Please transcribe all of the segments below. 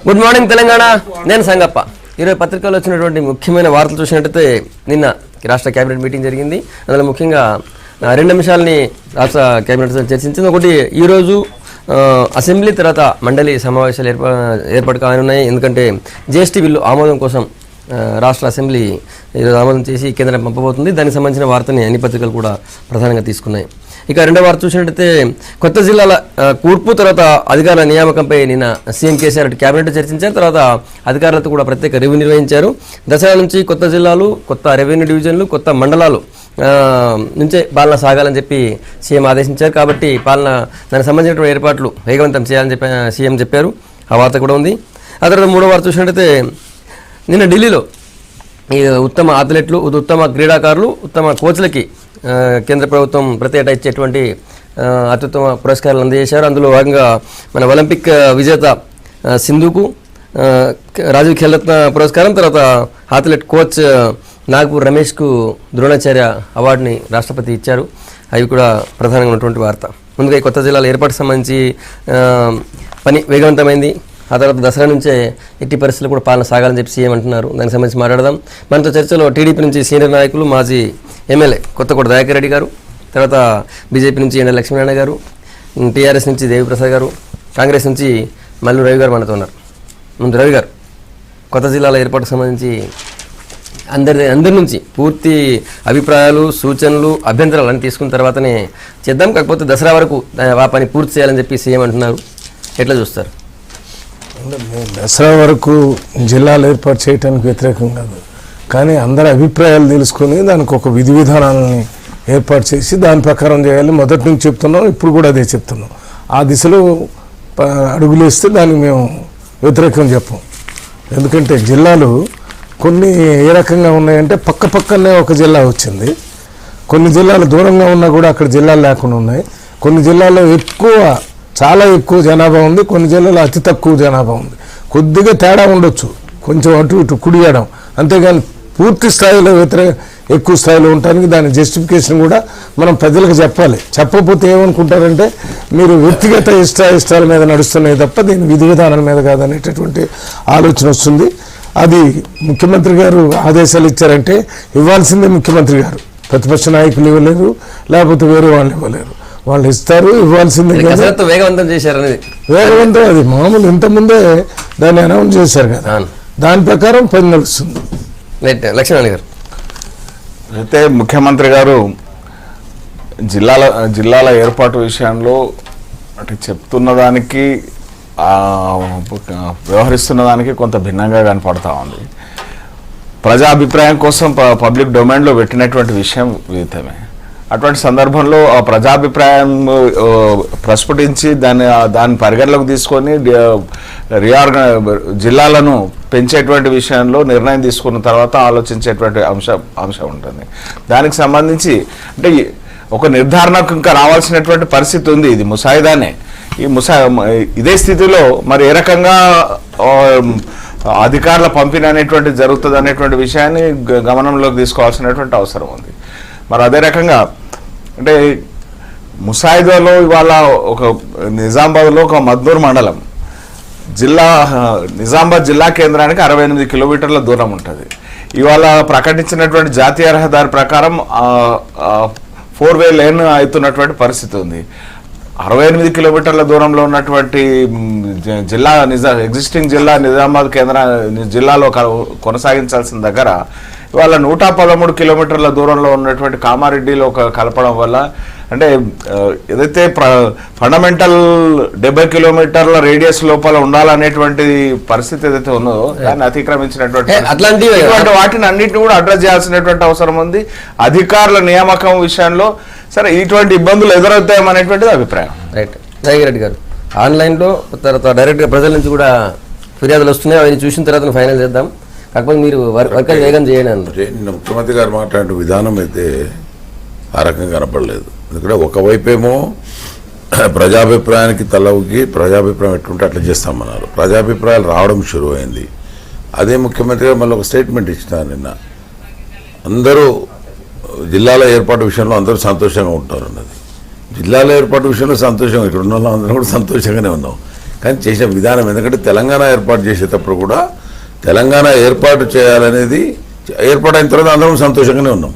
Good morning Telangana. నేను సంగప్ప. ఈరోజు పత్రికల్లో వచ్చినటువంటి ముఖ్యమైన వార్తలు చూసినట్టయితే నిన్న రాష్ట్ర కేబినెట్ మీటింగ్ జరిగింది. అందులో ముఖ్యంగా 2 అంశాలని రాష్ట్ర కేబినెట్ చర్చించింది. ఒకటి, ఈరోజు అసెంబ్లీ తర్వాత మండలి సమావేశాలు ఏర్పాటు కానున్నాయి. ఎందుకంటే జీఎస్టీ బిల్లు ఆమోదం కోసం రాష్ట్ర అసెంబ్లీ ఈరోజు ఆమోదం చేసి కేంద్రం పంపబోతుంది. దానికి సంబంధించిన వార్తని అన్ని పత్రికలు కూడా ప్రధానంగా తీసుకున్నాయి. ఇక రెండవ వార్త చూసినట్టయితే కొత్త జిల్లాల కూర్పు తర్వాత అధికారుల నియామకంపై నిన్న సీఎం కేసీఆర్ కేబినెట్ చర్చించారు. తర్వాత అధికారులతో కూడా ప్రత్యేక రివ్యూ నిర్వహించారు. దసరా నుంచి కొత్త జిల్లాలు, కొత్త రెవెన్యూ డివిజన్లు, కొత్త మండలాలు నుంచే పాలన సాగాలని చెప్పి సీఎం ఆదేశించారు. కాబట్టి దానికి సంబంధించినటువంటి ఏర్పాట్లు వేగవంతం చేయాలని చెప్పి సీఎం చెప్పారు. ఆ వార్త కూడా ఉంది. ఆ తర్వాత మూడో వార్త చూసినట్టయితే నిన్న ఢిల్లీలో ఈ ఉత్తమ అథ్లెట్లు, ఉత్తమ క్రీడాకారులు, ఉత్తమ కోచ్లకి కేంద్ర ప్రభుత్వం ప్రతి ఏటా ఇచ్చేటువంటి అత్యుత్తమ పురస్కారాలు అందజేశారు. అందులో భాగంగా మన ఒలింపిక్ విజేత సింధుకు రాజీవ్ ఖేల్రత్న పురస్కారం, తర్వాత అథ్లెట్ కోచ్ నాగపూర్ రమేష్కు ద్రోణాచార్య అవార్డుని రాష్ట్రపతి ఇచ్చారు. అవి కూడా ప్రధానంగా ఉన్నటువంటి వార్త. ముందుగా ఈ కొత్త జిల్లాల ఏర్పాటుకు సంబంధించి పని వేగవంతమైంది. ఆ తర్వాత దసరా నుంచే ఎట్టి పరిస్థితులు కూడా పాలన సాగాలని చెప్పి సీఎం అంటున్నారు. దానికి సంబంధించి మాట్లాడదాం. మనతో చర్చలో టీడీపీ నుంచి సీనియర్ నాయకులు, మాజీ ఎమ్మెల్యే కొత్తకోట దయాకర్ రెడ్డి గారు, తర్వాత బీజేపీ నుంచి ఎండ లక్ష్మీనారాయణ గారు, టీఆర్ఎస్ నుంచి దేవిప్రసాద్ గారు, కాంగ్రెస్ నుంచి మల్లు రవి గారు మనతో ఉన్నారు. ముందు రవి గారు, కొత్త జిల్లాల ఏర్పాటుకు సంబంధించి అందరి నుంచి పూర్తి అభిప్రాయాలు, సూచనలు, అభ్యంతరాలు అన్నీ తీసుకున్న తర్వాతనే చేద్దాం. కాకపోతే దసరా వరకు ఆ పని పూర్తి చేయాలని చెప్పి సీఎం అంటున్నారు. ఎట్లా చూస్తారు? దసరా వరకు జిల్లాలు ఏర్పాటు చేయడానికి వ్యతిరేకం కాదు, కానీ అందరి అభిప్రాయాలు తెలుసుకొని దానికి ఒక విధి విధానాలని ఏర్పాటు చేసి దాని ప్రకారం చేయాలి. మొదటి నుంచి చెప్తున్నాం, ఇప్పుడు కూడా అదే చెప్తున్నాం. ఆ దిశలో అడుగులు వేస్తే దానికి మేము వ్యతిరేకం చెప్పం. ఎందుకంటే జిల్లాలు కొన్ని ఏ రకంగా ఉన్నాయంటే పక్కనే ఒక జిల్లా వచ్చింది. కొన్ని జిల్లాలు దూరంగా ఉన్నా కూడా అక్కడ జిల్లాలు లేకుండా ఉన్నాయి. కొన్ని జిల్లాల్లో చాలా ఎక్కువ జనాభా ఉంది, కొన్ని జిల్లాలో అతి తక్కువ జనాభా ఉంది. కొద్దిగా తేడా ఉండొచ్చు, కొంచెం అటు ఇటు కుడియడం, అంతేగాని పూర్తి స్థాయిలో ఎక్కువ స్థాయిలో ఉండటానికి దాని జస్టిఫికేషన్ కూడా మనం ప్రజలకు చెప్పాలి. చెప్పకపోతే ఏమనుకుంటారంటే మీరు వ్యక్తిగత ఇష్టాల మీద నడుస్తున్నాయి తప్ప దీని విధి విధానాల మీద కాదనేటటువంటి ఆలోచన వస్తుంది. అది ముఖ్యమంత్రి గారు ఆదేశాలు ఇచ్చారంటే ఇవ్వాల్సిందే ముఖ్యమంత్రి గారు. ప్రతిపక్ష నాయకులు ఇవ్వలేరు, లేకపోతే వేరే వాళ్ళు ఇవ్వలేరు. వాళ్ళు ఇస్తారు, ఇవ్వాల్సిందే. వేగవంతం చేశారు, వేగవంతం అది మామూలు. ఇంతకుముందే దాన్ని అనౌన్స్ చేశారు కదా, దాని ప్రకారం పని నడుస్తుంది. లక్ష్మణ్ గారు అయితే ముఖ్యమంత్రి గారు జిల్లాల ఏర్పాటు విషయంలో అంటే చెప్తున్న దానికి వ్యవహరిస్తున్న దానికి కొంత భిన్నంగా కనపడతా ఉంది. ప్రజాభిప్రాయం కోసం పబ్లిక్ డొమైన్లో పెట్టినటువంటి విషయం విదితమే. అటువంటి సందర్భంలో ఆ ప్రజాభిప్రాయం ప్రస్ఫుటించి దాన్ని పరిగణలోకి తీసుకొని జిల్లాలను పెంచేటువంటి విషయంలో నిర్ణయం తీసుకున్న తర్వాత ఆలోచించేటువంటి అంశం ఉంటుంది. దానికి సంబంధించి అంటే ఒక నిర్ధారణకు ఇంకా రావాల్సినటువంటి పరిస్థితి ఉంది. ఇది ముసాయిదానే. ఇదే స్థితిలో మరి ఏ రకంగా అధికారుల పంపిణీ అనేటువంటి జరుగుతుంది అనేటువంటి విషయాన్ని గమనంలోకి తీసుకోవాల్సినటువంటి అవసరం ఉంది. మరి అదే రకంగా అంటే ముసాయిదాలో ఇవాళ ఒక నిజామాబాద్లో ఒక మద్దూరు మండలం నిజామాబాద్ జిల్లా కేంద్రానికి 68 కిలోమీటర్ల దూరం ఉంటుంది. ఇవాళ ప్రకటించినటువంటి జాతీయ రహదారి ప్రకారం 4-way లేన్ అవుతున్నటువంటి పరిస్థితి ఉంది. 68 కిలోమీటర్ల దూరంలో ఉన్నటువంటి జిల్లా ఎగ్జిస్టింగ్ జిల్లా నిజామాబాద్ జిల్లాలో కొనసాగించాల్సిన దగ్గర ఇవాళ 113 కిలోమీటర్ల దూరంలో ఉన్నటువంటి కామారెడ్డిలో కలపడం వల్ల అంటే ఏదైతే ఫండమెంటల్ 70 కిలోమీటర్ల రేడియస్ లోపల ఉండాలనేటువంటి పరిస్థితి ఏదైతే ఉన్నదో దాన్ని అతిక్రమించినటువంటి వాటిని అన్నింటినీ కూడా అడ్రస్ చేయాల్సినటువంటి అవసరం ఉంది. అధికారుల నియామకం విషయంలో సరే ఇటువంటి ఇబ్బందులు ఎదురవుతాయనేటువంటిది అభిప్రాయం. రైట్. జయగిరెడ్డి గారు, ఆన్లైన్లో తర్వాత డైరెక్ట్గా ప్రజల నుంచి కూడా ఫిర్యాదులు వస్తున్నాయి. అవన్నీ చూసిన తర్వాత ఫైనల్ చేద్దాం. కాకపోతే మీరు వర్క్ వేగం చేయండి అన్నారు. నిన్న ముఖ్యమంత్రి గారు మాట్లాడే విధానం అయితే ఆ రకంగా కనపడలేదు. ఎందుకంటే ఒకవైపేమో ప్రజాభిప్రాయానికి తలవుకి ప్రజాభిప్రాయం ఎట్లుంటే అట్లా చేస్తామన్నారు. ప్రజాభిప్రాయాలు రావడం షురు అయింది. అదే ముఖ్యమంత్రి గారు మళ్ళీ ఒక స్టేట్మెంట్ ఇచ్చినారు నిన్న. అందరూ జిల్లాల ఏర్పాటు విషయంలో అందరూ సంతోషంగా ఉంటారు అన్నది. జిల్లాల ఏర్పాటు విషయంలో సంతోషం, ఇక్కడ ఉన్న అందరం కూడా సంతోషంగానే ఉన్నాం. కానీ చేసిన విధానం, ఎందుకంటే తెలంగాణ ఏర్పాటు చేసేటప్పుడు కూడా తెలంగాణ ఏర్పాటు చేయాలనేది ఏర్పాటు అయిన తర్వాత అందరం సంతోషంగానే ఉన్నాం.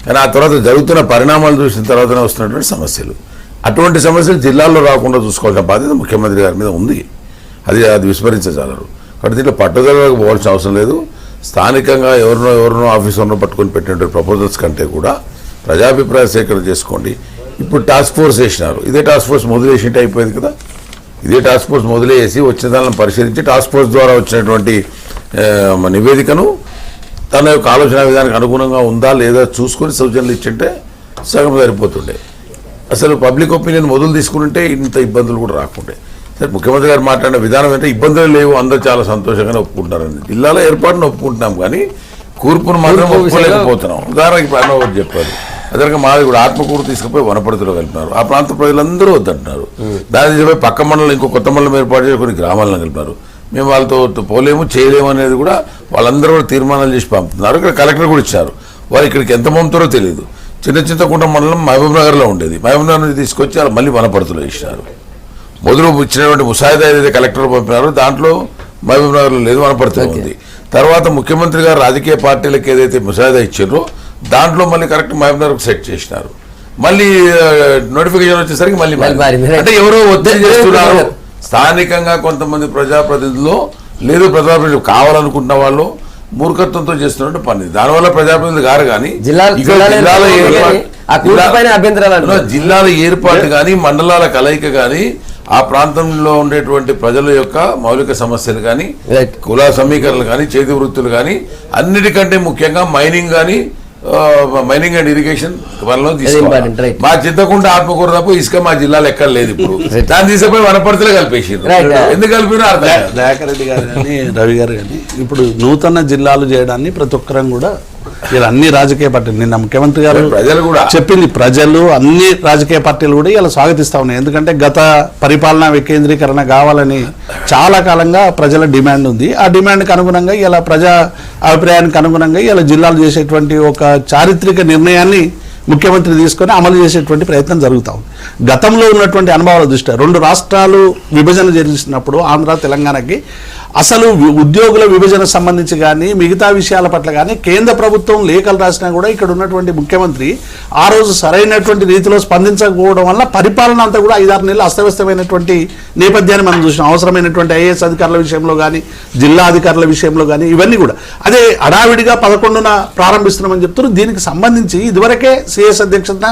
కానీ ఆ తర్వాత జరుగుతున్న పరిణామాలు చూసిన తర్వాతనే వస్తున్నటువంటి సమస్యలు, అటువంటి సమస్యలు జిల్లాల్లో రాకుండా చూసుకోవాల్సిన బాధ్యత ముఖ్యమంత్రి గారి మీద ఉంది. అది విస్మరించగలరు. కాబట్టి దీంట్లో పట్టుదలకు పోవాల్సిన అవసరం లేదు. స్థానికంగా ఎవరినో ఆఫీసర్నో పట్టుకొని పెట్టినటువంటి ప్రపోజల్స్ కంటే కూడా ప్రజాభిప్రాయ సేకరణ చేసుకోండి. ఇప్పుడు టాస్క్ ఫోర్స్ వేసినారు, ఇదే టాస్క్ ఫోర్స్ మొదలేసింటే అయిపోయేది కదా. ఇదే టాస్క్ ఫోర్స్ మొదలేసి వచ్చిన దానిని పరిశీలించి టాస్క్ ఫోర్స్ ద్వారా వచ్చినటువంటి నివేదికను తన యొక్క ఆలోచన విధానానికి అనుగుణంగా ఉందా లేదా చూసుకొని సూచనలు ఇచ్చింటే సగం సరిపోతుండే. అసలు పబ్లిక్ ఒపీనియన్ మొదలు తీసుకుంటే ఇంత ఇబ్బందులు కూడా రాకుండే. సరే, ముఖ్యమంత్రి గారు మాట్లాడిన విధానం అంటే ఇబ్బందులు లేవు, అందరూ చాలా సంతోషంగానే ఒప్పుకుంటారని. జిల్లాలో ఏర్పాటును ఒప్పుకుంటున్నాం కానీ కూర్పును మాత్రం ఒప్పుకోలేకపోతున్నాం. ఉదాహరణకి ఇప్పుడు అన్న ఒకటి చెప్పారు, అదే మాది కూడా ఆత్మకూరు తీసుకుపోయి వనపర్తిలో కలిపినారు. ఆ ప్రాంత ప్రజలందరూ వద్దంటున్నారు. దాన్ని తీసుకుపోయి పక్క మండలం ఇంకో కొత్త మండలం ఏర్పాటు చేసి కొన్ని గ్రామాలను కలిపినారు. మేము వాళ్ళతో పోలేము చేయలేము అనేది కూడా వాళ్ళందరూ కూడా తీర్మానాలు చేసి పంపుతున్నారు. ఇక్కడ కలెక్టర్ కూడా ఇచ్చారు. వాళ్ళు ఇక్కడికి ఎంత పంపుతారో తెలియదు. చింతకుంట మండలం మహబూబ్ నగర్లో ఉండేది, మహబూబ్ నగర్ నుంచి తీసుకొచ్చి వాళ్ళు మళ్ళీ వనపర్తిలో ఇచ్చినారు. మొదలు ఇచ్చినటువంటి ముసాయిదా ఏదైతే కలెక్టర్ పంపినారో దాంట్లో మహబూబ్ నగర్లో లేదు, వనపర్తిలో ఉంది. తర్వాత ముఖ్యమంత్రి గారు రాజకీయ పార్టీలకు ఏదైతే ముసాయిదా ఇచ్చారో దాంట్లో మళ్ళీ కరెక్ట్ మహబూబ్ నగర్కు సెట్ చేసినారు. మళ్ళీ నోటిఫికేషన్ వచ్చేసరికి మళ్ళీ అంటే ఎవరో ఒత్తిడి చేస్తున్నారు. స్థానికంగా కొంతమంది ప్రజాప్రతినిధులు లేదు, ప్రజాప్రతినిధులు కావాలనుకుంటున్న వాళ్ళు మూర్ఖత్వంతో చేస్తున్నట్టు పని. దానివల్ల ప్రజాప్రతినిధులు గారు కానీ జిల్లాల ఏర్పాటు కానీ మండలాల కలయిక కానీ ఆ ప్రాంతంలో ఉండేటువంటి ప్రజల యొక్క మౌలిక సమస్యలు కానీ కుల సమీకరణలు కానీ చేతి వృత్తులు కానీ అన్నిటికంటే ముఖ్యంగా మైనింగ్ కానీ మైనింగ్ అండ్ ఇరిగేషన్ పనిలో తీసుకోవాలి. మా చింతకుంట ఆత్మకూర తప్ప ఇసుక మా జిల్లాలో ఎక్కడ లేదు. ఇప్పుడు దాన్ని తీసుకుపోయి వనపర్తిలో కలిపేసి ఎందుకు కలిపినా అర్థం. దయాకర్ రెడ్డి గారు కానీ రవి గారు కానీ ఇప్పుడు నూతన జిల్లాలు చేయడాన్ని ప్రతి ఒక్కరం కూడా ఇలా అన్ని రాజకీయ పార్టీలు నిన్న ముఖ్యమంత్రి గారు ప్రజలు కూడా చెప్పింది, ప్రజలు అన్ని రాజకీయ పార్టీలు కూడా ఇలా స్వాగతిస్తా ఉన్నాయి. ఎందుకంటే గత పరిపాలనా వికేంద్రీకరణ కావాలని చాలా కాలంగా ప్రజల డిమాండ్ ఉంది. ఆ డిమాండ్కి అనుగుణంగా ఇలా ప్రజా అభిప్రాయానికి అనుగుణంగా ఇలా జిల్లాలు చేసేటువంటి ఒక చారిత్రక నిర్ణయాన్ని ముఖ్యమంత్రి తీసుకొని అమలు చేసేటువంటి ప్రయత్నం జరుగుతూ ఉంది. గతంలో ఉన్నటువంటి అనుభవాల దృష్ట్యా 2 రాష్ట్రాలు విభజన జరిగినప్పుడు ఆంధ్ర తెలంగాణకి అసలు ఉద్యోగుల విభజన సంబంధించి కానీ మిగతా విషయాల పట్ల కానీ కేంద్ర ప్రభుత్వం లేఖలు రాసినా కూడా ఇక్కడ ఉన్నటువంటి ముఖ్యమంత్రి ఆ రోజు సరైనటువంటి రీతిలో స్పందించకపోవడం వల్ల పరిపాలన అంతా కూడా 5-6 నెలలు అస్తవ్యస్తమైనటువంటి నేపథ్యాన్ని మనం చూసినాం. అవసరమైనటువంటి ఐఏఎస్ అధికారుల విషయంలో కానీ జిల్లా అధికారుల విషయంలో కానీ ఇవన్నీ కూడా అదే హడావిడిగా 11న ప్రారంభిస్తున్నామని చెప్తున్నారు. దీనికి సంబంధించి ఇదివరకే సిఎస్ అధ్యక్షత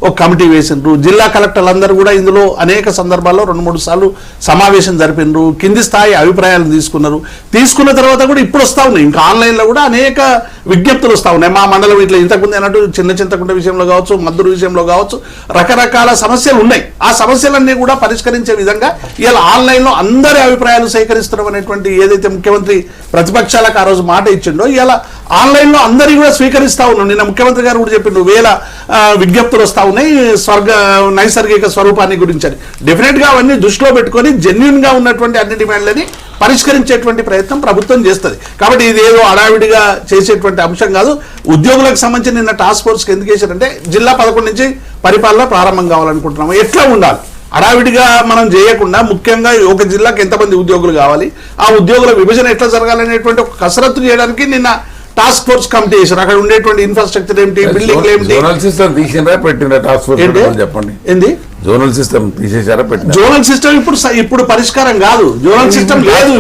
ఒక కమిటీ వేసిండ్రు. జిల్లా కలెక్టర్లు అందరూ కూడా ఇందులో అనేక సందర్భాల్లో 2-3 సార్లు సమావేశం జరిపినరు. కింది స్థాయి అభిప్రాయాలను తీసుకున్న తర్వాత కూడా ఇప్పుడు వస్తూ ఉన్నాయి. ఇంకా ఆన్లైన్లో కూడా అనేక విజ్ఞప్తులు వస్తూ ఉన్నాయి. మా మండలం ఇట్లా ఇంతకుముందు అన్నట్టు చింతకుంట విషయంలో కావచ్చు, మద్దూరు విషయంలో కావచ్చు, రకరకాల సమస్యలు ఉన్నాయి. ఆ సమస్యలన్నీ కూడా పరిష్కరించే విధంగా ఇలా ఆన్లైన్లో అందరి అభిప్రాయాలు సేకరిస్తున్నాం అనేటువంటి ఏదైతే ముఖ్యమంత్రి ప్రతిపక్షాలకు ఆ రోజు మాట ఇచ్చిండో ఇలా ఆన్లైన్లో అందరి కూడా స్వీకరిస్తూ ఉన్నాం. నిన్న ముఖ్యమంత్రి గారు కూడా చెప్పిండు 1000 విజ్ఞప్తులు వస్తూ ఉన్నాయి నైసర్గిక స్వరూపాన్ని గురించి. డెఫినెట్గా అవన్నీ దృష్టిలో పెట్టుకొని జెన్యున్గా ఉన్నటువంటి అన్ని డిమాండ్లని పరిష్కరించేటువంటి ప్రయత్నం ప్రభుత్వం చేస్తుంది. కాబట్టి ఇది ఏదో అడావిడిగా చేసేటువంటి అంశం కాదు. ఉద్యోగులకు సంబంధించి నిన్న టాస్క్ ఫోర్స్కి ఎందుకు వేశారంటే జిల్లా 11 నుంచి పరిపాలన ప్రారంభం కావాలనుకుంటున్నాము. ఎట్లా ఉండాలి అడావిడిగా మనం చేయకుండా ముఖ్యంగా ఒక జిల్లాకి ఎంతమంది ఉద్యోగులు కావాలి, ఆ ఉద్యోగుల విభజన ఎట్లా జరగాలనేటువంటి ఒక కసరత్తు చేయడానికి నిన్న టాస్క్ ఫోర్స్ కమిటీ చేశారు. అక్కడ ఉండేటువంటి ఇన్ఫ్రాస్ట్రక్చర్ ఏమిటి, బిల్డింగ్ ఏమిటి, జోనల్ సిస్టమ్ తీసినారా పెట్టిన టాస్క్ ఫోర్స్ చెప్పండి. ఏంది జోనల్ సిస్టమ్ తీసేసారా పెట్టిన? జోనల్ సిస్టమ్ ఇప్పుడు పరిష్కారం కాదు. జోనల్ సిస్టమ్ లేదు.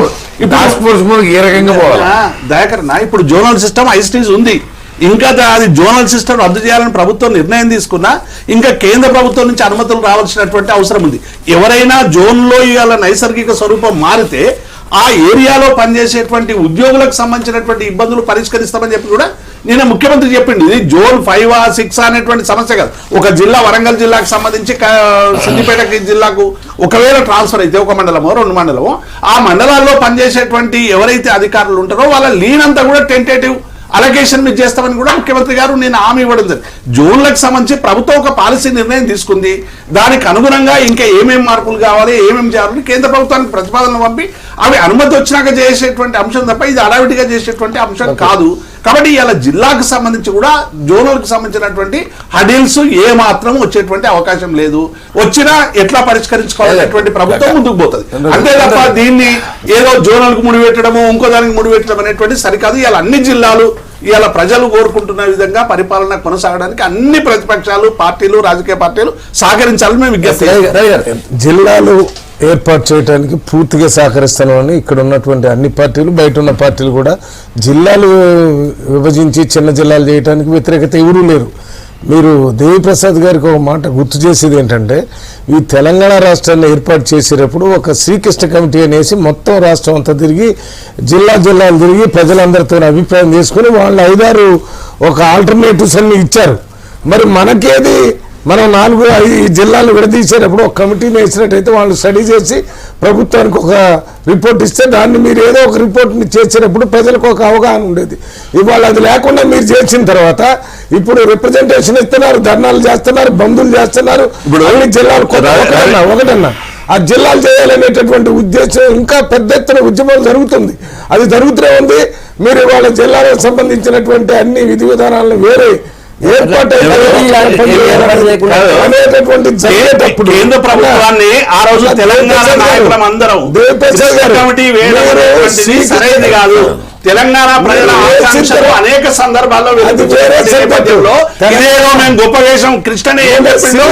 టాస్క్ ఫోర్స్ ఏ రకంగా పోవాలి దయాకర్ ఇప్పుడు జోనల్ సిస్టమ్ ఐస్టీజ్ ఉంది. ఇంకా అది జోనల్ సిస్టమ్ రద్దు చేయాలని ప్రభుత్వం నిర్ణయం తీసుకున్నా ఇంకా కేంద్ర ప్రభుత్వం నుంచి అనుమతులు రావాల్సినటువంటి అవసరం ఉంది. ఎవరైనా జోన్లో ఇవాళ నైసర్గిక స్వరూపం మారితే ఆ ఏరియాలో పనిచేసేటువంటి ఉద్యోగులకు సంబంధించినటువంటి ఇబ్బందులు పరిష్కరిస్తామని చెప్పి కూడా నిన్న ముఖ్యమంత్రి చెప్పింది. ఇది జోన్ 5, 6 అనేటువంటి సమస్య కాదు. ఒక జిల్లా వరంగల్ జిల్లాకు సంబంధించి సిద్దిపేట జిల్లాకు ఒకవేళ ట్రాన్స్ఫర్ అయితే ఒక మండలమో 2 మండలమో ఆ మండలాల్లో పనిచేసేటువంటి ఎవరైతే అధికారులు ఉంటారో వాళ్ళ లీనంతా కూడా టెంటేటివ్ అలొకేషన్ మీద చేస్తామని కూడా ముఖ్యమంత్రి గారు నేను హామీ ఇవ్వడం జరిగింది. జోన్లకు సంబంధించి ప్రభుత్వం ఒక పాలసీ నిర్ణయం తీసుకుంది. దానికి అనుగుణంగా ఇంకా ఏమేమి మార్పులు కావాలి, ఏమేమి చేయాలని కేంద్ర ప్రభుత్వానికి ప్రతిపాదనలు పంపి అవి అనుమతి వచ్చినాక చేసేటువంటి అంశం తప్ప ఇది అడావిడిగా చేసేటువంటి అంశం కాదు. కాబట్టి ఇలా జిల్లాకు సంబంధించి కూడా జోనల్కి సంబంధించినటువంటి హడిల్స్ ఏ మాత్రం వచ్చేటువంటి అవకాశం లేదు. వచ్చినా ఎట్లా పరిష్కరించుకోవాలనేటువంటి ప్రభుత్వం ముందుకు పోతుంది. అంతే తప్ప దీన్ని ఏదో జోనల్కు ముడిపెట్టడము ఇంకో దానికి ముడిపెట్టడం అనేటువంటి సరికాదు. ఇలా అన్ని జిల్లాలు ఇలా ప్రజలు కోరుకుంటున్న విధంగా పరిపాలన కొనసాగడానికి అన్ని ప్రతిపక్షాలు, పార్టీలు, రాజకీయ పార్టీలు సహకరించాలని మేము విజ్ఞప్తి. జిల్లాలు ఏర్పాటు చేయడానికి పూర్తిగా సహకరిస్తామని ఇక్కడ ఉన్నటువంటి అన్ని పార్టీలు, బయట ఉన్న పార్టీలు కూడా జిల్లాలు విభజించి చిన్న జిల్లాలు చేయడానికి వ్యతిరేకత ఎవరూ లేరు. మీరు దేవిప్రసాద్ గారికి ఒక మాట గుర్తు చేసేది ఏంటంటే, ఈ తెలంగాణ రాష్ట్రాన్ని ఏర్పాటు చేసేటప్పుడు ఒక శ్రీకృష్ణ కమిటీ అనేసి మొత్తం రాష్ట్రం అంతా తిరిగి జిల్లాలు తిరిగి ప్రజలందరితో అభిప్రాయం తీసుకుని వాళ్ళు 5-6 ఒక ఆల్టర్నేటివ్స్ అన్ని ఇచ్చారు. మరి మనకేది, మనం 4-5 జిల్లాలు విడదీసేటప్పుడు ఒక కమిటీని వేసినట్టయితే వాళ్ళు స్టడీ చేసి ప్రభుత్వానికి ఒక రిపోర్ట్ ఇస్తే దాన్ని మీరు ఏదో ఒక రిపోర్ట్ని చేసేటప్పుడు ప్రజలకు ఒక అవగాహన ఉండేది. ఇవాళ అది లేకుండా మీరు చేసిన తర్వాత ఇప్పుడు రిప్రజెంటేషన్ ఇస్తున్నారు, ధర్నాలు చేస్తున్నారు, బంధులు చేస్తున్నారు. ఇప్పుడు అన్ని జిల్లాలు ఒకటన్నా ఆ జిల్లాలు చేయాలనేటటువంటి ఉద్దేశం ఇంకా పెద్ద ఎత్తున ఉద్యమం జరుగుతుంది. అది జరుగుతూనే ఉంది. మీరు ఇవాళ జిల్లాలకు సంబంధించినటువంటి అన్ని విధి విధానాలను వేరే కేంద్ర ప్రభుత్వాన్ని ఆ రోజు తెలంగాణ నాయకులం అందరం సరైనది కాదు. తెలంగాణ ప్రజల ఆకాంక్షలు అనేక సందర్భాల్లో నేపథ్యంలో ఇదేదో మేము గొప్ప వేషం కృష్ణనే ఏం చెప్పిందో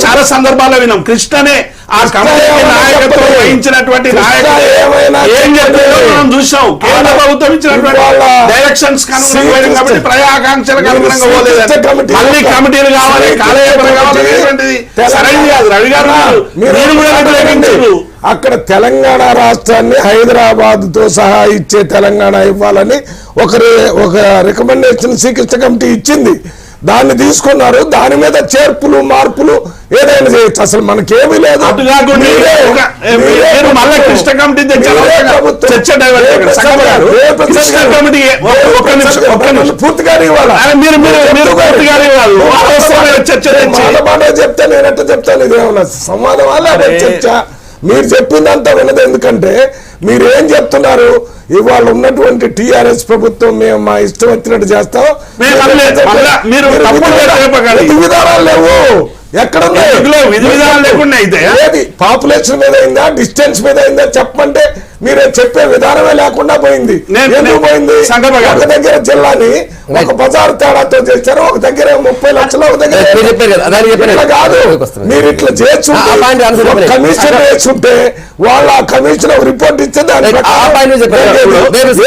చాలా సందర్భాల్లో విన్నాం. కృష్ణనే ఆ కమిటీకి నాయకత్వం వహించినటువంటి నాయకులు ఏం చెప్పారో మనం చూసాం. కేంద్ర ప్రభుత్వం ఇచ్చినటువంటి డైరెక్షన్స్ కనుగొనడం కాబట్టి ప్రజా ఆకాంక్షలకు అనుగుణంగా పోలేదండి. మళ్ళీ కమిటీలు కావాలి, కాలేజీలు కావాలి, సరైనది కాదు. రవి గారు మీరు కూడా వ్యతిరేకించారు. అక్కడ తెలంగాణ రాష్ట్రాన్ని హైదరాబాద్ తో సహా ఇచ్చే తెలంగాణ ఇవ్వాలని ఒక రికమెండేషన్ శ్రీకృష్ణ కమిటీ ఇచ్చింది. దాన్ని తీసుకున్నారు. దాని మీద చేర్పులు మార్పులు ఏదైనా చేయొచ్చు. అసలు మనకేమీ లేదు. పూర్తిగా చెప్తే నేనెట్ట చెప్తాను. ఇదేమన్నా సంవాదం వల్ల చర్చ. మీరు చెప్పిందంతా వినదు. ఎందుకంటే మీరేం చెప్తున్నారు, ఇవాళ ఉన్నటువంటి టీఆర్ఎస్ ప్రభుత్వం మేము మా ఇష్టం వచ్చినట్టు చేస్తాం, విధానాలు లేవు. ఎక్కడ పాపులేషన్ మీద అయిందా, డిస్టెన్స్ మీద అయిందా చెప్పమంటే మీరు చెప్పే విధానమే లేకుండా పోయింది. ఎందుకు పోయింది? ఒక దగ్గర జిల్లాని ఒక బజారు తేడాతో చేశారు, ఒక దగ్గర 30 లక్షలు, ఒక దగ్గర కాదు. మీరు ఇట్లా చేస్తుంటే కమిషన్ వేస్తుంటే వాళ్ళు ఆ కమిషన్ రిపోర్ట్ ఇస్తే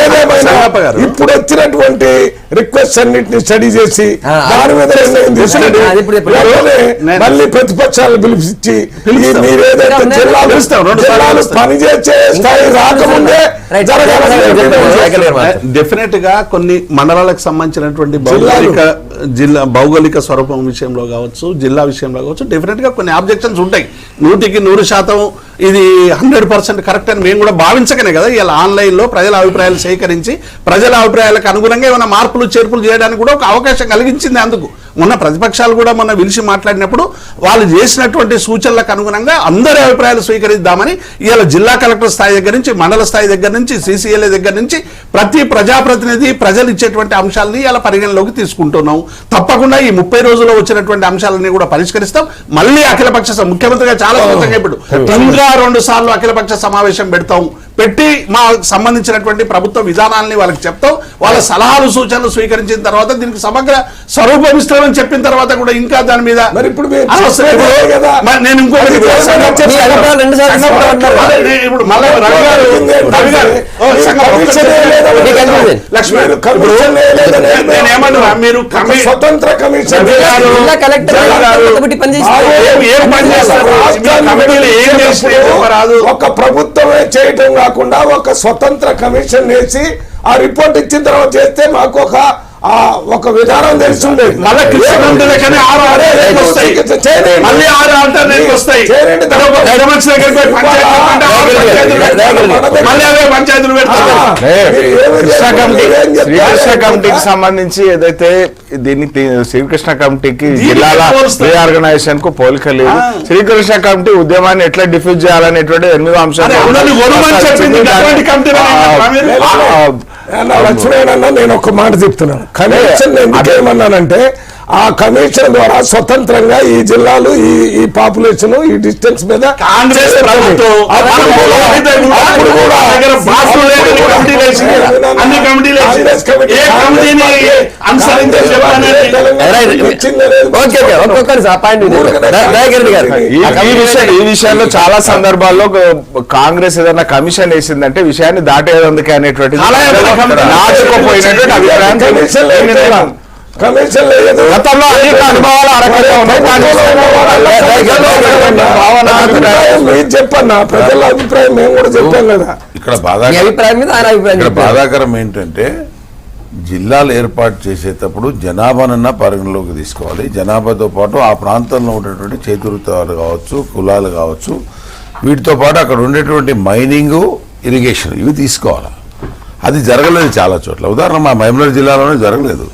ఏదేమైనా ఇప్పుడు వచ్చినటువంటి రిక్వెస్ట్ అన్నింటినీ స్టడీ చేసి దాని మీద మళ్ళీ ప్రతిపక్షాలను పిలిపించి మీరేదైతే జిల్లాలు పనిచేసే స్థాయి రాకముందే డెఫినెట్ గా కొన్ని మండలాలకు సంబంధించినటువంటి భౌగోళిక స్వరూపం విషయంలో కావచ్చు, జిల్లా విషయంలో కావచ్చు, డెఫినెట్ గా కొన్ని ఆబ్జెక్షన్స్ ఉంటాయి. 100% ఇది 100% కరెక్ట్ అని మేము కూడా భావించకనే కదా ఇలా ఆన్లైన్లో ప్రజల అభిప్రాయాలు సేకరించి ప్రజల అభిప్రాయాలకు అనుగుణంగా ఏమైనా మార్పులు చేర్పులు చేయడానికి కూడా ఒక అవకాశం కలిగించింది. అందుకు మొన్న ప్రతిపక్షాలు కూడా మొన్న పిలిచి మాట్లాడినప్పుడు వాళ్ళు చేసినటువంటి సూచనలకు అనుగుణంగా అందరి అభిప్రాయాలు స్వీకరిద్దామని ఇలా జిల్లా కలెక్టర్ స్థాయి దగ్గర నుంచి, మండల స్థాయి దగ్గర నుంచి, CCLA దగ్గర నుంచి ప్రతి ప్రజాప్రతినిధి ప్రజలు ఇచ్చేటువంటి అంశాలని ఇలా పరిగణలోకి తీసుకుంటున్నాం. తప్పకుండా ఈ 30 రోజుల్లో వచ్చినటువంటి అంశాలన్నీ కూడా పరిష్కరిస్తాం. మళ్ళీ అఖిలపక్ష ముఖ్యమంత్రిగా చాలా స్పష్టంగా ఇప్పుడు ఇంకా 2 సార్లు అఖిలపక్ష సమావేశం పెట్టి మా సంబంధించినటువంటి ప్రభుత్వ విధానాలని వాళ్ళకి చెప్తాం. వాళ్ళ సలహాలు సూచనలు స్వీకరించిన తర్వాత దీనికి సమగ్ర స్వరూపం ఇస్తామని చెప్పిన తర్వాత కూడా ఇంకా దాని మీద నేను ఇంకొకటి నేనేమన్నా మీరు స్వతంత్ర కమిషన్ ఒక ప్రభుత్వమే చేయటం కాకుండా ఒక స్వతంత్ర కమిషన్ వేసి ఆ రిపోర్ట్ ఇచ్చిన తర్వాత చేస్తే మాకు ఒక విధానం తెలిసి ఉండేది. శ్రీకృష్ణ కమిటీకి సంబంధించి ఏదైతే దీన్ని శ్రీకృష్ణ కమిటీకి జిల్లాల రీఆర్గనైజేషన్ కు పోలిక లేదు. శ్రీకృష్ణ కమిటీ ఉద్యమాన్ని ఎట్లా డిఫ్యూజ్ చేయాలనేటువంటి 8వ అంశాలు లక్ష్మణ నేను ఒక మాట చెప్తున్నాను. కమిషన్ ఎందుకేమన్నానంటే ఆ కమిషన్ ద్వారా స్వతంత్రంగా ఈ జిల్లాలు ఈ పాపులేషన్ ఈ డిస్టెన్స్ మీద కాంగ్రెస్ ప్రభుత్వం ఈ విషయంలో చాలా సందర్భాల్లో కాంగ్రెస్ ఏదైనా కమిషన్ వేసిందంటే విషయాన్ని దాటేందుకే అనేటువంటి నాటుకుపోయినటువంటి అభిప్రాయం కమిషన్ లేదు. గతంలో అనేక అనుభవాలు మీరు చెప్పన్నా ప్రజల అభిప్రాయం మేము కూడా చెప్పాం కదా. ఇక్కడ అభిప్రాయం మీద ఆయన అభిప్రాయం ఇక్కడ చెప్పారు. బాధాకరం ఏంటంటే జిల్లాలు ఏర్పాటు చేసేటప్పుడు జనాభానన్నా పరిగణలోకి తీసుకోవాలి. జనాభాతో పాటు ఆ ప్రాంతంలో ఉన్నటువంటి చేతివృత్తాలు కావచ్చు, కులాలు కావచ్చు, వీటితో పాటు అక్కడ ఉండేటువంటి మైనింగు, ఇరిగేషన్ ఇవి తీసుకోవాలి. అది జరగలేదు చాలా చోట్ల. ఉదాహరణ మా మహబూబ్నగర్ జిల్లాలోనే జరగలేదు.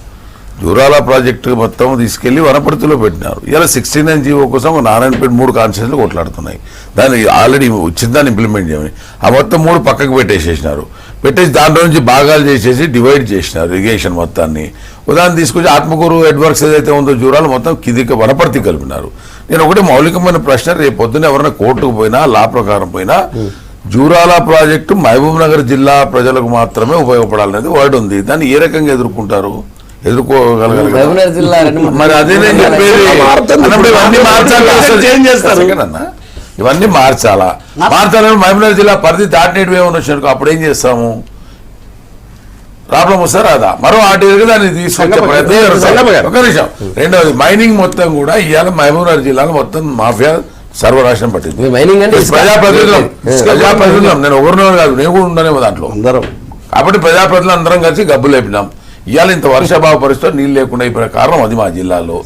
జూరాల ప్రాజెక్టు మొత్తం తీసుకెళ్లి వనపర్తిలో పెట్టినారు. ఇలా 69 జీవో కోసం నారాయణపేట 3 కాన్స్టిట్యూన్సీలు కొట్లాడుతున్నాయి. దాన్ని ఆల్రెడీ వచ్చిన దాన్ని ఇంప్లిమెంట్ చేయమని ఆ మొత్తం 3 పక్కకు పెట్టేసేసినారు. పెట్టేసి దాంట్లో నుంచి భాగాలు చేసేసి డివైడ్ చేసినారు ఇరిగేషన్ మొత్తాన్ని. ఉదాహరణ తీసుకొచ్చి ఆత్మకూరు ఎడ్వర్క్స్ ఏదైతే ఉందో జూరాలు మొత్తం కిందికి వనపర్తి కలిపినారు. నేను ఒకటి మౌలికమైన ప్రశ్న, రేపు పొద్దున్న ఎవరైనా కోర్టుకు పోయినా లా ప్రకారం పోయినా జూరాల ప్రాజెక్టు మహబూబ్ నగర్ జిల్లా ప్రజలకు మాత్రమే ఉపయోగపడాలనేది వర్డ్ ఉంది. దాన్ని ఏ రకంగా ఎదుర్కొంటారు? ఎదుర్కోగలగాలి. మరి అదే నేను చెప్పేది. ఇవన్నీ మార్చాలి, ఇవన్నీ మార్చాలా? మార్చాలని మహబూబ్నగర్ జిల్లా పరిధి దాటినేటివి ఏమైనా వచ్చారు అప్పుడు ఏం చేస్తాము? ప్రాబ్లం వస్తే రాదా? మరో ఆర్టీగా దాన్ని తీసుకొచ్చే ప్రయత్నం. ఒక నిమిషం. రెండవది మైనింగ్ మొత్తం కూడా ఇవాళ మహబూబ్నగర్ జిల్లాలో మొత్తం మాఫియా సర్వనాశనం పట్టింది. మైనింగ్ అంటే ప్రజాప్రతినిధులం నేను ఒకరినో కాదు, నేను కూడా ఉండనేమో దాంట్లో అందరం. కాబట్టి ప్రజాప్రతినిధులు అందరం కలిసి గబ్బు లేపినాం. ఇవాళ ఇంత వర్షాభావ పరిస్థితులు నీళ్ళు లేకుండా అయిపోయిన కారణం అది మా జిల్లాలో.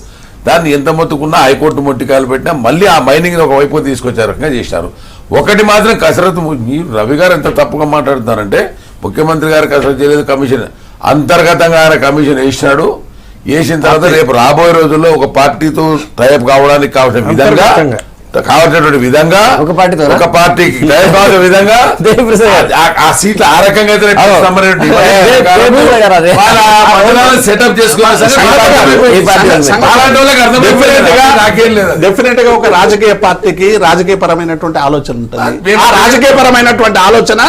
దాన్ని ఎంత మొత్తుకున్నా హైకోర్టు మొట్టికాయలు పెట్టినా మళ్ళీ ఆ మైనింగ్ ఒక వైపు తీసుకొచ్చే రకంగా చేశారు. ఒకటి మాత్రం కసరత్తు, మీరు రవి గారు ఎంత తప్పుగా మాట్లాడుతున్నారంటే ముఖ్యమంత్రి గారు కసరత్తు చేయలేదు, కమిషన్ అంతర్గతంగా ఆయన కమిషన్ వేసినాడు. వేసిన తర్వాత రేపు రాబోయే రోజుల్లో ఒక పార్టీతో టైప్ కావడానికి కావాల్సినటువంటి విధంగా ఒక పార్టీకి టైప్ కావాల్సిన విధంగా ఆ సీట్లు ఆ రకంగా సెటప్ డెఫినెట్ గా ఒక రాజకీయ పార్టీకి రాజకీయ పరమైనటువంటి ఆలోచన ఉంటుంది. ఆ రాజకీయ పరమైనటువంటి ఆలోచన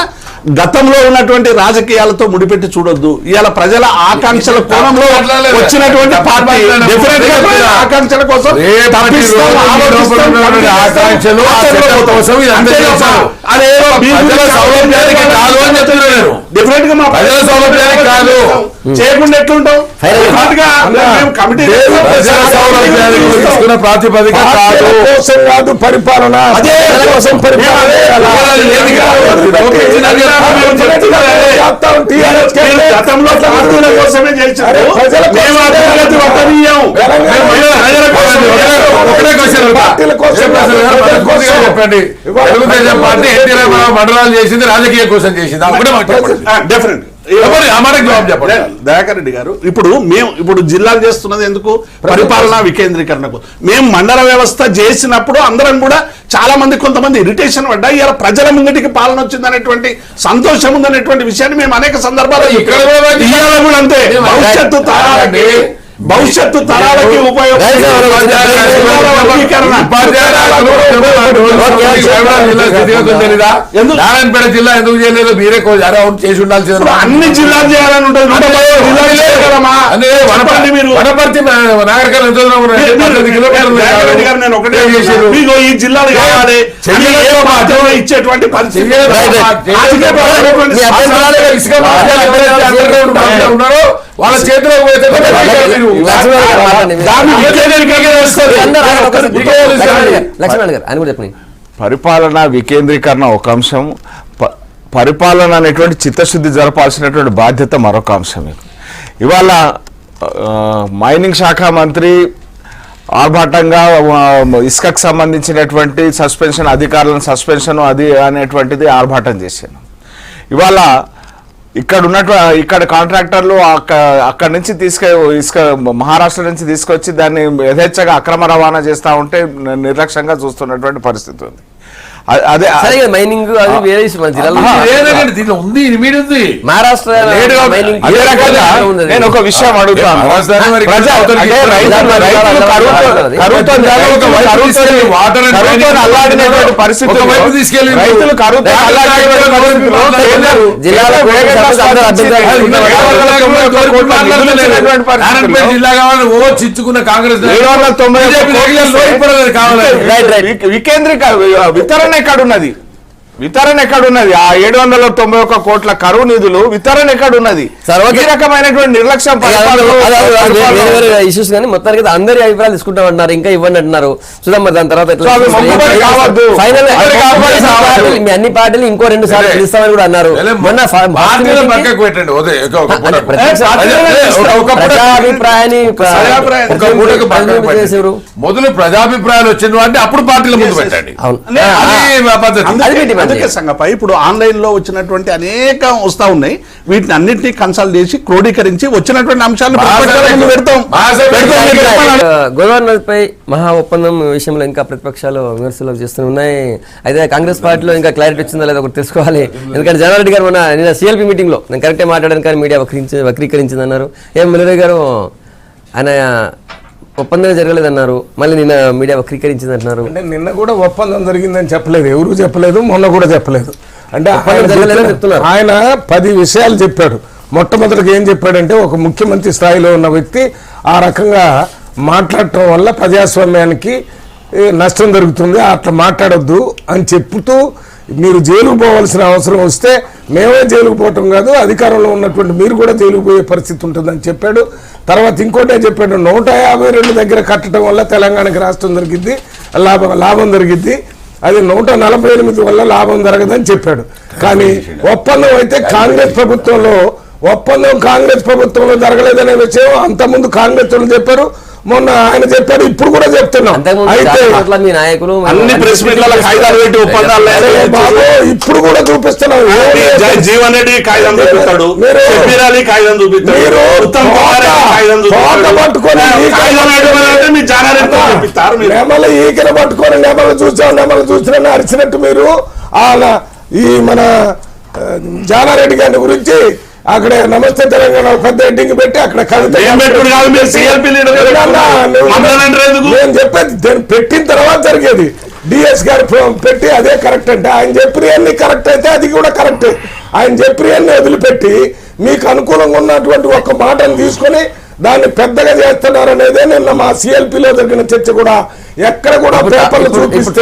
గతంలో ఉన్నటువంటి రాజకీయాలతో ముడిపెట్టి చూడొద్దు. ఇవాళ ప్రజల ఆకాంక్షల కోణంలో వచ్చినటువంటి పార్టీ ఆకాంక్షల కోసం డెఫినెట్ గా మా ప్రజల సౌలభ్యానికి కాదు చేయకుండా ఎట్లుంటాం? ప్రాతిపదిక కాదు పరిపాలన కోసం గతంలో కోసమే చేశారు. చెప్పండి, తెలుగుదేశం పార్టీ ఎన్టీ రామారావు మండలాలు చేసింది రాజకీయ కోసం చేసింది. డెఫినెట్ దయాకర్ రెడ్డి గారు, ఇప్పుడు జిల్లాలు చేస్తున్నది ఎందుకు? పరిపాలనా వికేంద్రీకరణకు. మేము మండల వ్యవస్థ చేసినప్పుడు అందరం కూడా చాలా మంది కొంతమంది ఇరిటేషన్ పడ్డా ఇలా ప్రజల ముంగటికి పాలన వచ్చిందనేటువంటి సంతోషం ఉందనేటువంటి విషయాన్ని మేము అనేక సందర్భాల్లో కూడా అంతే. భవిష్యత్తు తరాలకి నారాయణపేట జిల్లా ఎందుకు చేయలేదు? మీరే చేసి ఉండాల్సింది. అన్ని జిల్లాలు చేయాలని ఉంటుంది. వనపర్తి నేను ఒకటే మీకు ఈ జిల్లాలు కావాలి ఇచ్చేటువంటి పరిస్థితి వాళ్ళ చేతిలో పరిపాలన వికేంద్రీకరణ ఒక అంశం, పరిపాలన అనేటువంటి చిత్తశుద్ధి జరపాల్సినటువంటి బాధ్యత మరొక అంశం. ఇవాళ మైనింగ్ శాఖ మంత్రి ఆర్భాటంగా ఇసుకకు సంబంధించినటువంటి సస్పెన్షన్, అధికారులను సస్పెన్షన్ అది అనేటువంటిది ఆర్భాటం చేశాను. ఇవాళ ఇక్కడ కాంట్రాక్టర్లు అక్కడి నుంచి ఇసుక మహారాష్ట్ర నుంచి తీసుకొచ్చి దాన్ని యథేచ్ఛగా అక్రమ రవాణా చేస్తూ ఉంటే నిర్లక్ష్యంగా చూస్తున్నటువంటి పరిస్థితి ఉంది. అదే సరే మైనింగ్ అది వేరే ఇష్యూ మన జిల్లాలో లేదండి, దీంట్లో ఉంది ఇమీడియట్ ఉంది. మహారాష్ట్ర లేటుగా మైనింగ్ అదే రకంగా నేను ఒక విషయం అడుగుతాను. రాజధాని మరి ప్రజా- అవతలికి అంటే రైతులు అల్లాడినటువంటి పరిస్థితుల్లో ఒకవైపు తీసుకెళ్ళి రైతులు కరువుతో అల్లాడినటువంటి పరిస్థితుల్లో కేంద్రం జిల్లాలో వేగంగా నారాయణపేట జిల్లా కావాలని ఓ చిచ్చుకున్న కాంగ్రెస్ వితరణ ఎక్కడున్నది? వితరణ ఎక్కడున్నది? ఆ 791 కోట్ల కరువు నిధులు వితరణ ఎక్కడున్నది? ఈ రకమైనటువంటి నిర్లక్ష్యం ఇష్యూస్ కానీ మొత్తానికి అయితే అందరి అభిప్రాయాలు తీసుకుంటామంటున్నారు, ఇంకా ఇవ్వండి అంటున్నారు. చూద్దాం మరి దాని తర్వాత ఎట్లా. అవి మొక్కుబడి కావద్దు. ఫైనల్ మీ అన్ని పార్టీలు ఇంకో 2 సార్లు పిలుస్తామని కూడా అన్నారు. మొన్న పక్కకు పెట్టండి. ప్రజాభిప్రాయాన్ని చేసారు. మొదలు ప్రజాభిప్రాయాలు వచ్చిన అంటే అప్పుడు పార్టీల ముందు పెట్టండి. అవును. అందుకే సంగపై ఇప్పుడు ఆన్లైన్ లో వచ్చినటువంటి అనేక వస్తా ఉన్నాయి. వీటిని అన్నింటినీ కన్సల్ట్ చేసి క్రోడీకరించి వచ్చినటువంటి అంశాలను పెడతాం. గోదావరి నదిపై మహా ఒప్పందం విషయంలో ఇంకా ప్రతిపక్షాలు విమర్శలు చేస్తూ ఉన్నాయి. అయితే కాంగ్రెస్ పార్టీలో ఇంకా క్లారిటీ వచ్చిందో లేదో ఒకటి తెలుసుకోవాలి. ఎందుకంటే జనారెడ్డి గారు నిన్న సిఎల్పి మీటింగ్ లో నేను కరెక్టే మాట్లాడాను కానీ మీడియా వక్రీకరించింది అన్నారు. మురళి గారు ఆయన ఒప్పందమే జరగలేదన్నారు, మళ్ళీ నిన్న మీడియా వక్రీకరించింది అంటున్నారు. అంటే నిన్న కూడా ఒప్పందం జరిగిందని చెప్పలేదు, ఎవరు చెప్పలేదు, మొన్న కూడా చెప్పలేదు. అంటే ఆయన 10 విషయాలు చెప్పాడు. మొట్టమొదటిగా ఏం చెప్పాడంటే, ఒక ముఖ్యమంత్రి స్థాయిలో ఉన్న వ్యక్తి ఆ రకంగా మాట్లాడటం వల్ల ప్రజాస్వామ్యానికి నష్టం జరుగుతుంది, అట్లా మాట్లాడొద్దు అని చెప్తూ, మీరు జైలుకు పోవాల్సిన అవసరం వస్తే మేమే జైలుకు పోవటం కాదు, అధికారంలో ఉన్నటువంటి మీరు కూడా జైలుకు పోయే పరిస్థితి ఉంటుందని చెప్పాడు. తర్వాత ఇంకోటే చెప్పాడు, 152 దగ్గర కట్టడం వల్ల తెలంగాణకి రాష్ట్రం జరిగిద్ది, లాభం జరిగిద్ది, అది 148 వల్ల లాభం జరగదని చెప్పాడు. కానీ ఒప్పందం అయితే కాంగ్రెస్ ప్రభుత్వంలో జరగలేదనే విషయం అంతకుముందు కాంగ్రెస్ వాళ్ళు చెప్పారు, మొన్న ఆయన చెప్పారు, ఇప్పుడు కూడా చెప్తున్నాం. అయితే మీ నాయకులు అన్ని ప్రెస్ మీట్లలో కాగితాలు పెట్టి ఒప్పందాలు బాబు ఇప్పుడు కూడా చూపిస్తున్నాం. జీవన్ రెడ్డి కాగితం చూపిస్తాడు, కాగితం చూపిస్తాడు, ఉత్తమ్ కుమార్ కాగితం పట్టుకొని నెమల ఈకలు పట్టుకొని నెమలు చూసినా అరిచినట్టు మీరు ఈ మన జానారెడ్డి గారి గురించి అక్కడ నమస్తే తెలంగాణ పెద్ద హెడ్డింగ్ పెట్టి అక్కడ కవిత నేను చెప్పేది పెట్టిన తర్వాత జరిగేది. డిఎస్ గారు పెట్టి అదే కరెక్ట్ అంటే, ఆయన చెప్పినవన్నీ కరెక్ట్ అయితే అది కూడా కరెక్ట్. ఆయన చెప్పినవన్నీ వదిలిపెట్టి మీకు అనుకూలంగా ఉన్నటువంటి ఒక మాటను తీసుకొని దాన్ని పెద్దగా చేస్తున్నారు అనేదే నిన్న మా సిఎల్పిలో జరిగిన చర్చ. కూడా ఎక్కడ కూడా పేపర్లు చూపిస్తే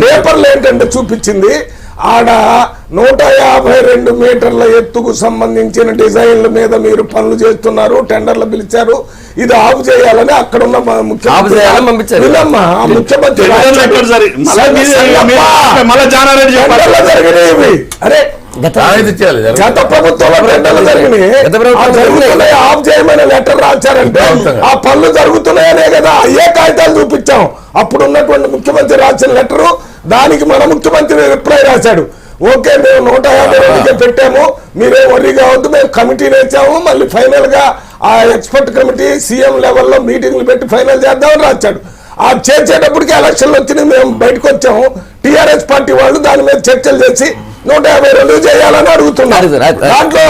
పేపర్లు ఏంటంటే చూపించింది, ఆడ 152 మీటర్ల ఎత్తుకు సంబంధించిన డిజైన్ల మీద మీరు పనులు చేస్తున్నారు, టెండర్లు పిలిచారు, ఇది ఆఫ్ చేయాలని అక్కడ ఉన్న ముఖ్యమంత్రి అరే గత ప్రభుత్వంలో టెండర్లు జరిగినాయి, ఆఫ్ చేయమని లెటర్ రాశారంటే ఆ పనులు జరుగుతున్నాయనే కదా. అయ్యే కాగితాలు చూపించాం. అప్పుడు ఉన్నటువంటి ముఖ్యమంత్రి రాసిన లెటరు, దానికి మన ముఖ్యమంత్రి రిప్లై రాశాడు, ఓకే మేము 152 పెట్టాము, మీరే వర్రీ కావద్దు, మేము కమిటీ వేసాము, మళ్ళీ ఫైనల్ గా ఆ ఎక్స్పర్ట్ కమిటీ సీఎం లెవెల్లో మీటింగ్లు పెట్టి ఫైనల్ చేద్దామని రాశాడు. ఆ చేసేటప్పటికి ఎలక్షన్లు వచ్చినాయి, మేము బయటకు వచ్చాము. టీఆర్ఎస్ పార్టీ వాళ్ళు దాని మీద చర్చలు చేసి 152 చేయాలని అడుగుతున్నారు. దాంట్లో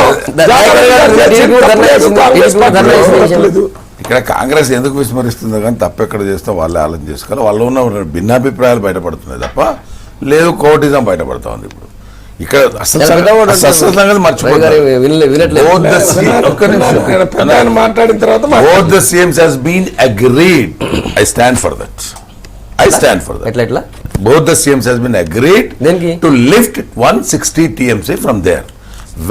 ఇక్కడ కాంగ్రెస్ ఎందుకు విస్మరిస్తుందో కానీ తప్పెక్కడ చేస్తే వాళ్ళే ఆలోచన చేసుకోవాలి. వాళ్ళు ఉన్న భిన్నాభిప్రాయాలు బయటపడుతున్నాయి తప్ప లేదు కోటిజం బయటపడతా ఉంది. ఇప్పుడు ఇక్కడ అసలు మాట్లాడిన తర్వాత both the CMs has been agreed. I stand for that. Both the CMs has been agreed to lift 160 TMC from there.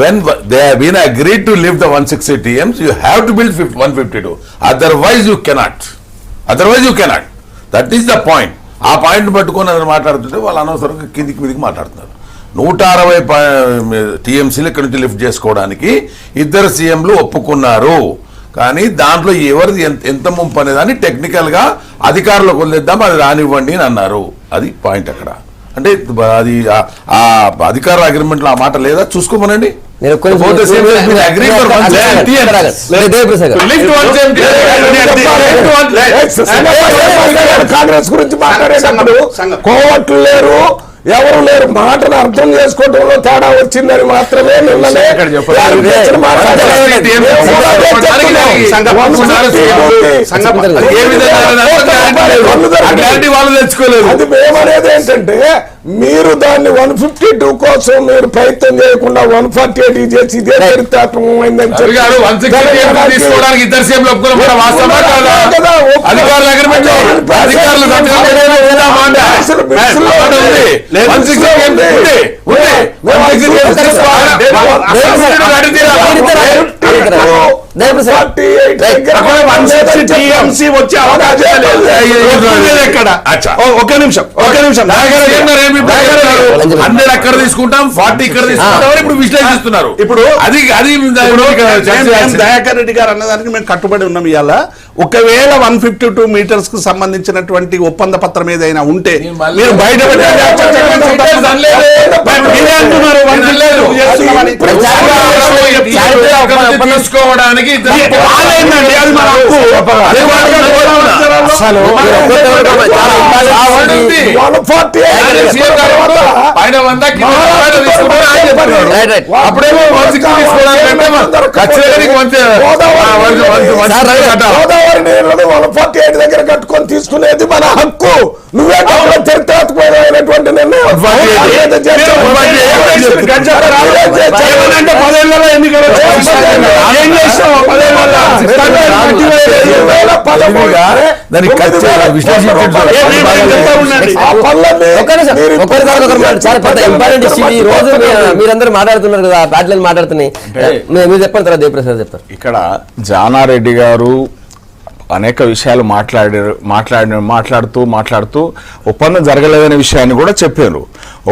When they have been agreed to lift the 160 TMs, you have to build 152. Otherwise you cannot. That is the point. ఆ point పట్టుకొని అందరు మాట్లాడుతుంటే వాళ్ళు అనవసరంగా కిందికి మీదికి మాట్లాడుతున్నారు. 160 టీఎంసీలు ఇక్కడి నుంచి లిఫ్ట్ చేసుకోవడానికి 2 సీఎంలు ఒప్పుకున్నారు. కానీ దాంట్లో ఎవరిది ఎంత ముంపు అనేదాన్ని టెక్నికల్గా అధికారులకు వదిలేద్దాం, అది రానివ్వండి అని అన్నారు. అది పాయింట్ అక్కడ. అంటే అది ఆ అధికారుల అగ్రిమెంట్లో ఆ మాట లేదా చూసుకోమనండి. నేను ఒక్క నిమిషం- Both the same time, we agree for one side. Devaprasad గారు. Lift one same కాంగ్రెస్ గురించి మాట్లాడేటప్పుడు కోవట్లు లేరు, ఎవరు లేరు, మాటను అర్థం చేసుకోవడంలో తేడా వచ్చిందని మాత్రమే నిన్ననే ఇక్కడ చెప్పండి. వాళ్ళు తెచ్చుకోలేదు. అది మేమనేది ఏంటంటే మీరు దాన్ని 152 కోసం మీరు ప్రయత్నం చేయకుండా 148 చేసి ఇదే చరిత్రాత్మకమైందని చెప్పి గారు 160 తీసుకోవడానికి ఇద్దరు సేమ్ ఒప్పుకున్న మాట వాస్తవమా కాదా? అధికారుల దగ్గర పెట్టి అధికారులు వచ్చే అవకాశాలు ఎక్కడ? ఒక్క నిమిషం 100 అక్కడ తీసుకుంటాం, 40 ఇక్కడ తీసుకుంటాం అని ఇప్పుడు విశ్లేషిస్తున్నారు. ఇప్పుడు అది దయాకర్ రెడ్డి గారు అన్నదానికి మేము కట్టుబడి ఉన్నాం. ఇవాళ ఒకవేళ 152 మీటర్స్ కు సంబంధించినటువంటి ఒప్పంద పత్రం ఏదైనా ఉంటే మీరు బయట తీసుకోవడానికి పైన 100 అప్పుడేమో 160 తీసుకోవడానికి గోదావరి నీళ్ళను 148 దగ్గర కట్టుకొని తీసుకునేది మన హక్కు. నువ్వే చరిత్రాత్మకమైనటువంటి నిర్ణయం ఇంపార్టెంట్ ఇష్యూ ఈ రోజు మీరందరూ మాట్లాడుతున్నారు కదా, బ్యాట్లైన్ మాట్లాడుతున్నాయి. మీరు చెప్పండి తర్వాత దేవప్రసాద్ చెప్తారు. ఇక్కడ జానారెడ్డి గారు అనేక విషయాలు మాట్లాడుతూ ఒప్పందం జరగలేదనే విషయాన్ని కూడా చెప్పారు.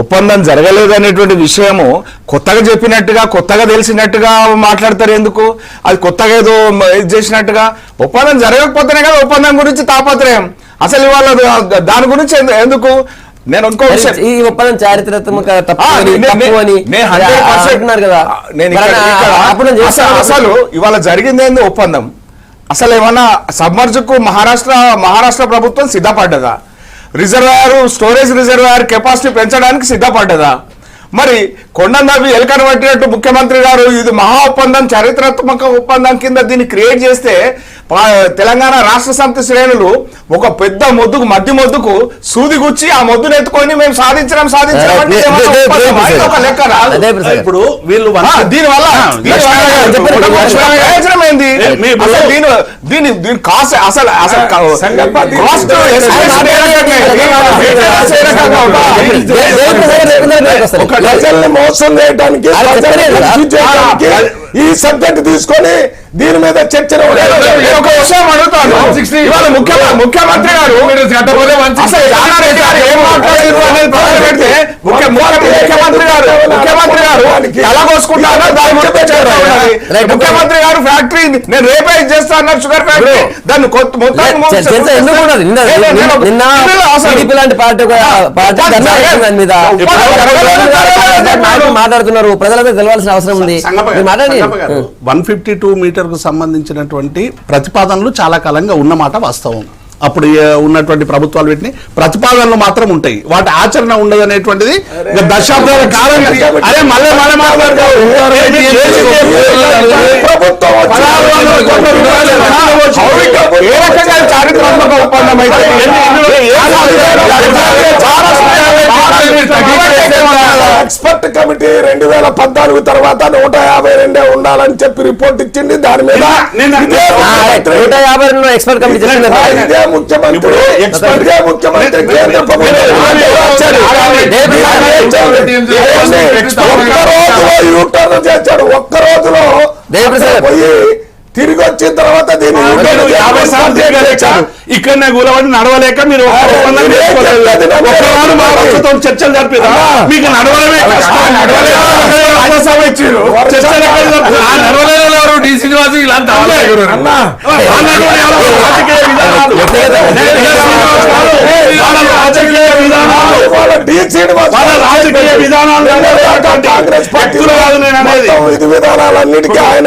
ఒప్పందం జరగలేదనేటువంటి విషయము కొత్తగా చెప్పినట్టుగా, కొత్తగా తెలిసినట్టుగా మాట్లాడతారు. ఎందుకు? అది కొత్తగా ఏదో ఇది చేసినట్టుగా. ఒప్పందం జరగకపోతేనే కదా ఒప్పందం గురించి తాపత్రయం. అసలు ఇవాళ దాని గురించి ఎందుకు? నేను ఇంకో విషయం, ఈ ఒప్పందం చారిత్రాత్మక తప్పు అని అంటున్నారు కదా. అసలు ఇవాళ జరిగింది ఏంది ఒప్పందం? అసలు ఏమన్నా సబ్మర్జ్కు మహారాష్ట్ర ప్రభుత్వం సిద్ధపడ్డదా? స్టోరేజ్ రిజర్వాయర్ కెపాసిటీ పెంచడానికి సిద్ధపడ్డదా? మరి కొండను నవ్వి ఎలకను పట్టినట్టు ముఖ్యమంత్రి గారు ఇది మహా ఒప్పందం, చారిత్రాత్మక ఒప్పందం కింద దీన్ని క్రియేట్ చేస్తే తెలంగాణ రాష్ట్ర సమితి శ్రేణులు ఒక పెద్ద మధ్య మొద్దుకు సూది గుచ్చి ఆ మొద్దును ఎత్తుకొని మేము సాధించడం ఇప్పుడు వీళ్ళు దీనివల్ల ప్రయోజనం ఏంది? దీని కాస్ట్ అసలు ప్రజల్ని మోసం చేయడానికి ఈ సబ్జెక్ట్ తీసుకొని దీని మీద చర్చ ఒక విషయం అడుగుతాను. ఇవాళ ముఖ్యమంత్రి గారు ముఖ్యమంత్రి గారు ఫ్యాక్టరీ నేను రేపే చేస్తా అన్నారు, షుగర్ ఫ్యాక్టరీ. దాన్ని మాట్లాడుతున్నారు, ప్రజలందరూ తెలవాల్సిన అవసరం ఉంది. 152 మీటర్ కు సంబంధించినటువంటి ప్రతిపాదనలు చాలా కాలంగా ఉన్నమాట వాస్తవం. అప్పుడు ఉన్నటువంటి ప్రభుత్వాలు వీటిని ప్రతిపాదనలు మాత్రం ఉంటాయి, వాటి ఆచరణ ఉండదు అనేటువంటిది దశాబ్దాల కాలంగా. అదే మళ్ళీ చారిత్రాత్మక ఒప్పందం అయితే ఎక్స్పర్ట్ కమిటీ 2014 తర్వాత 152 ఉండాలని చెప్పి రిపోర్ట్ ఇచ్చింది. దాని మీద 152 ఎక్స్పర్ట్ కమిటీ ఇదే ముఖ్యమంత్రి కేంద్ర యూటర్న్ చేశాడు. ఒక్క రోజులో పోయి తిరిగి వచ్చిన తర్వాత దీన్ని 50 సార్లు ఇక్కడనే కూలబడి నడవలేక మీరు చర్చలు జరిపారు. మీకు నడవడమే రాజకీయ విధానాలు శ్రీనివాస్ వాళ్ళ రాజకీయ విధానాలు కాంగ్రెస్ పార్టీ వ్యక్తులు కాదు నేను అనేది. విధి విధానాలన్నిటికీ ఆయన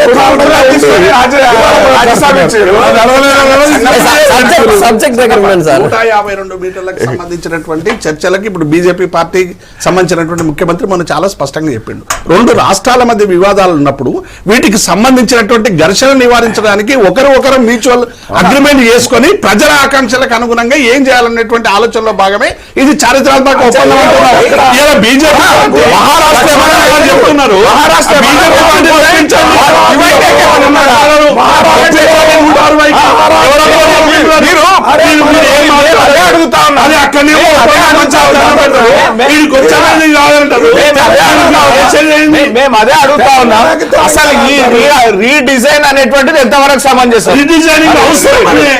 సబ్జెక్ట్ దగ్గర ఉండండి సార్. 152 మీటర్లకు సంబంధించినటువంటి చర్చలకు ఇప్పుడు బీజేపీ పార్టీ సంబంధించినటువంటి ముఖ్యమంత్రి మనం చాలా స్పష్టంగా చెప్పిండు. 2 రాష్ట్రాల మధ్య వివాదాలు ఉన్నప్పుడు వీటికి సంబంధించినటువంటి ఘర్షణ నివారించడానికి ఒకరు మ్యూచువల్ అగ్రిమెంట్ చేసుకొని ప్రజల ఆకాంక్షలకు అనుగుణంగా ఏం చేయాలనేటువంటి ఆలోచనలో భాగమే ఇది చారిత్రాత్మక ఒప్పందం అంటున్నారు. ఇలా బీజేపీ మహారాష్ట్ర చెప్తున్నారు. మేము అదే అడుగుతా ఉన్నాం, అసలు ఈ రీడిజైన్ అనేటువంటిది ఎంతవరకు సమంజసం? రీడిజైనింగ్ అవసరం అనే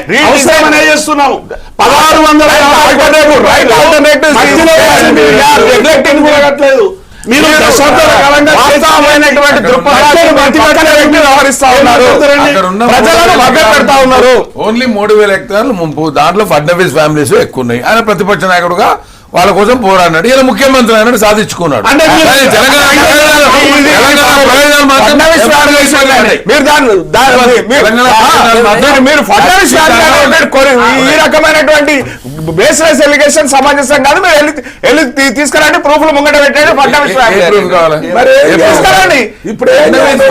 చేస్తున్నాం. 1600 మీరు దశాబ్దాల కాలంగా వాస్తవమైనటువంటి దృక్పథాన్ని వ్యవహరిస్తా ఉన్నారు, ప్రజలను మభ్యపెడతా ఉన్నారు. ఓన్లీ 3000 హెక్టార్లు ముంపు, దాంట్లో ఫడ్నవీస్ ఫ్యామిలీస్ ఎక్కువ ఉన్నాయి. ఆయన ప్రతిపక్ష నాయకుడుగా వాళ్ళ కోసం పోరాడినాడు. ఇలా ముఖ్యమంత్రి అయినాడు, సాధించుకున్నాడు. అంటే మీరు- కానీ తెలంగాణ ప్రయోజనాలు మాత్రం ఫడ్నవీస్ ఫ్యామిలీ మీరు మీరు ఫడ్నవీస్ ఫ్యామిలీ ఈ రకమైనటువంటి బేస్లెస్ ఎలిగేషన్ సమంజసం కాదు. మీరు వెళ్ళి తీసుకురండి, ప్రూఫ్లు ముంగట పెట్టండి. ఫడ్నవీస్ ఫ్యామిలీ మరి తీసుకురండి. ఇప్పుడు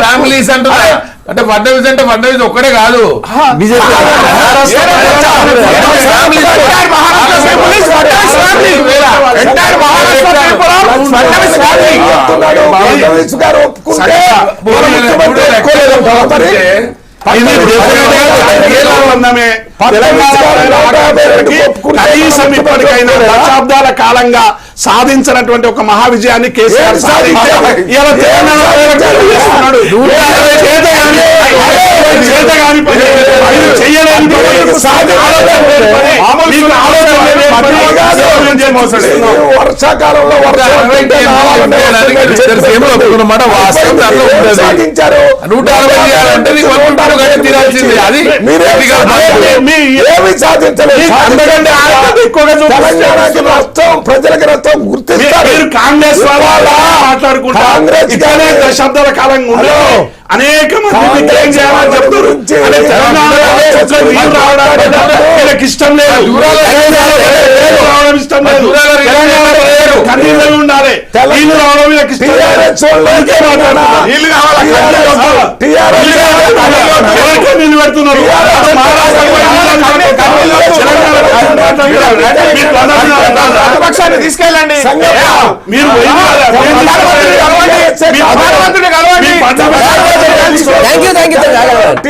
ఫ్యామిలీస్ అంటున్నారు. అంటే ఫడ్నవీస్ అంటే ఫడ్నవీస్ ఒక్కడే కాదు, బీజేపీ కనీసం ఇప్పటికైనా దశాబ్దాల కాలంగా సాధించినటువంటి ఒక మహా విజయాన్ని కేసీఆర్ సాధించారు. వర్షాకాలంలో మాట వాస్తవం దాంట్లో ఉంటుంది. సాధించారు. 160 అంటే తీరాల్సింది అది ఏమి సాధించలేదు. తెలంగాణకి నష్టం, ప్రజలకి నష్టం గుర్తిస్తారు. మీరు కాంగ్రెస్ వాళ్ళ మాట్లాడుకుంటారు. కాంగ్రెస్ ఇట్లానే దశాబ్దాల కాలంగా ఉండదు. అనేక మంది ఏం చేయాలని చెప్తారు. ఇష్టం లేదు, రావడం ఇష్టం లేదు. కన్నీళ్ళు ఉండాలి, నీళ్లు రావడం వీళ్ళకి ఇష్టం లేదు. నీళ్లు కావాలి, నీళ్లు పెడుతున్నారు. ప్రతిపక్షాన్ని తీసుకెళ్ళండి. మీరు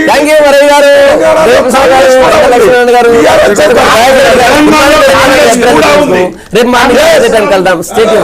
థ్యాంక్ యూ వరయ్య గారు, లక్ష్మణ్ గారు. రేపు మార్నింగ్ కలుద్దాం. స్టేట్